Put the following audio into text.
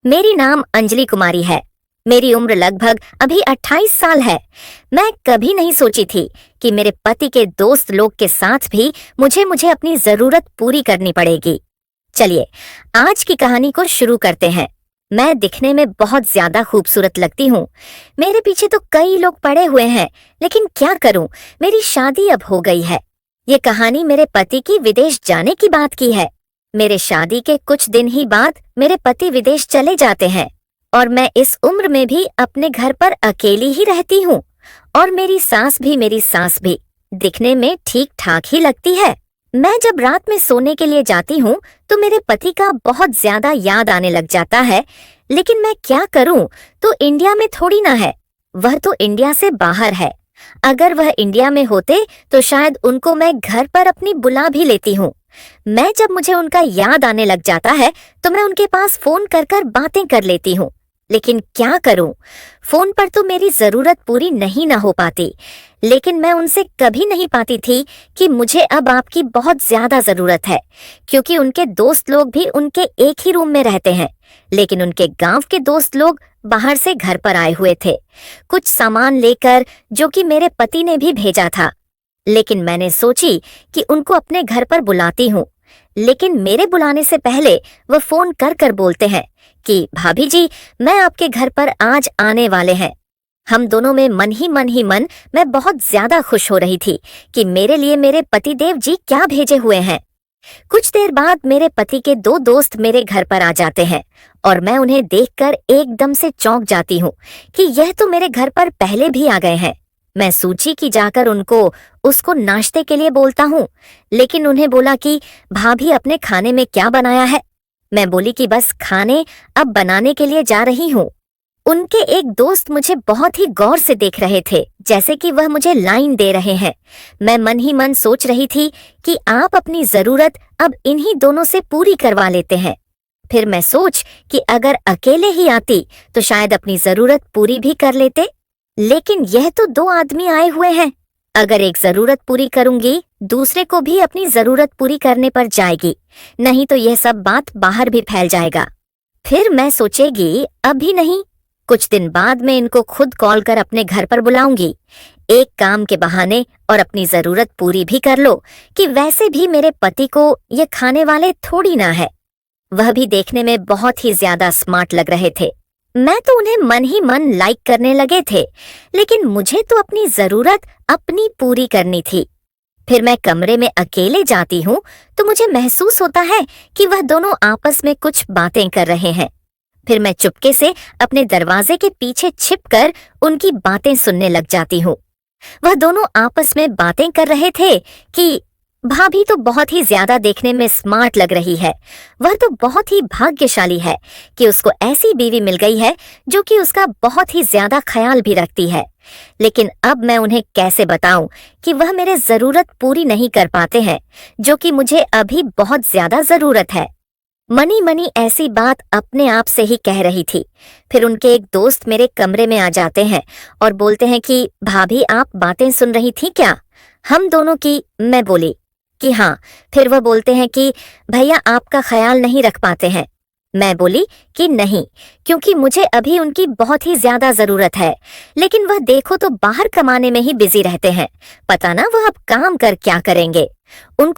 मेरी नाम अंजलि कुमारी है। मेरी उम्र लगभग अभी 28 साल है। मैं कभी नहीं सोची थी कि मेरे पति के दोस्त लोग के साथ भी मुझे अपनी जरूरत पूरी करनी पड़ेगी। चलिए आज की कहानी को शुरू करते हैं। मैं दिखने में बहुत ज्यादा खूबसूरत लगती हूँ। मेरे पीछे तो कई लोग पड़े हुए हैं, लेकिन क्या करूँ, मेरी शादी अब हो गई है। ये कहानी मेरे पति की विदेश जाने की बात की है। मेरे शादी के कुछ दिन ही बाद मेरे पति विदेश चले जाते हैं और मैं इस उम्र में भी अपने घर पर अकेली ही रहती हूँ। और मेरी सास भी दिखने में ठीक ठाक ही लगती है। मैं जब रात में सोने के लिए जाती हूँ तो मेरे पति का बहुत ज्यादा याद आने लग जाता है, लेकिन मैं क्या करूँ, तो इंडिया में थोड़ी ना है, वह तो इंडिया से बाहर है। अगर वह इंडिया में होते तो शायद उनको मैं घर पर अपनी बुला भी लेती हूँ। मैं जब मुझे उनका याद आने लग जाता है तो मैं उनके पास फोन कर बातें कर लेती हूँ, लेकिन क्या करूँ, फोन पर तो मेरी जरूरत पूरी नहीं ना हो पाती। लेकिन मैं उनसे कभी नहीं पाती थी कि मुझे अब आपकी बहुत ज्यादा जरूरत है, क्योंकि उनके दोस्त लोग भी उनके एक ही रूम में रहते हैं, लेकिन उनके गांव के दोस्त लोग बाहर से घर पर आए हुए थे, कुछ सामान लेकर, जो कि मेरे पति ने भी भेजा था। लेकिन मैंने सोची कि उनको अपने घर पर बुलाती हूँ, लेकिन मेरे बुलाने से पहले वह फोन कर बोलते हैं कि भाभी जी, मैं आपके घर पर आज आने वाले हैं। हम दोनों में मन ही मन मैं बहुत ज्यादा खुश हो रही थी कि मेरे लिए मेरे पतिदेव जी क्या भेजे हुए हैं। कुछ देर बाद मेरे पति के दो दोस्त मेरे घर पर आ जाते हैं और मैं उन्हें देखकर एकदम से चौंक जाती हूँ कि यह तो मेरे घर पर पहले भी आ गए हैं। मैं सूची की जाकर उसको नाश्ते के लिए बोलता हूँ, लेकिन उन्हें बोला कि भाभी अपने खाने में क्या बनाया है। मैं बोली कि बस खाने अब बनाने के लिए जा रही हूँ। उनके एक दोस्त मुझे बहुत ही गौर से देख रहे थे, जैसे कि वह मुझे लाइन दे रहे हैं। मैं मन ही मन सोच रही थी कि आप अपनी जरूरत अब इन्हीं दोनों से पूरी करवा लेते हैं। फिर मैं सोच कि अगर अकेले ही आती तो शायद अपनी जरूरत पूरी भी कर लेते, लेकिन यह तो दो आदमी आए हुए हैं। अगर एक जरूरत पूरी करूंगी, दूसरे को भी अपनी जरूरत पूरी करने पर जाएगी, नहीं तो यह सब बात बाहर भी फैल जाएगा। फिर मैं सोचेगी अभी नहीं, कुछ दिन बाद मैं इनको खुद कॉल कर अपने घर पर बुलाऊंगी, एक काम के बहाने, और अपनी जरूरत पूरी भी कर लो कि वैसे भी मेरे पति को ये खाने वाले थोड़ी ना है। वह भी देखने में बहुत ही ज्यादा स्मार्ट लग रहे थे। मैं तो उन्हें मन ही मन लाइक करने लगे थे, लेकिन मुझे तो अपनी जरूरत अपनी पूरी करनी थी। फिर मैं कमरे में अकेले जाती हूँ तो मुझे महसूस होता है कि वह दोनों आपस में कुछ बातें कर रहे हैं। फिर मैं चुपके से अपने दरवाजे के पीछे छिपकर उनकी बातें सुनने लग जाती हूँ। वह दोनों आपस में बातें कर रहे थे कि भाभी तो बहुत ही ज्यादा देखने में स्मार्ट लग रही है, वह तो बहुत ही भाग्यशाली है कि उसको ऐसी बीवी मिल गई है जो कि उसका बहुत ही ज्यादा ख्याल भी रखती है। लेकिन अब मैं उन्हें कैसे बताऊं कि वह मेरे जरूरत पूरी नहीं कर पाते हैं, जो कि मुझे अभी बहुत ज्यादा जरूरत है। मनी ऐसी बात अपने आप से ही कह रही थी। फिर उनके एक दोस्त मेरे कमरे में आ जाते हैं और बोलते हैं कि भाभी, आप बातें सुन रही थी क्या हम दोनों की। मैं बोली कि हाँ। फिर वह बोलते हैं कि भैया आपका ख्याल नहीं रख पाते हैं। मैं बोली कि नहीं, क्योंकि मुझे अभी उनकी बहुत ही ज्यादा जरूरत है, लेकिन वह देखो तो बाहर कमाने में ही बिजी रहते हैं, पता ना वह अब काम कर क्या करेंगे। उनको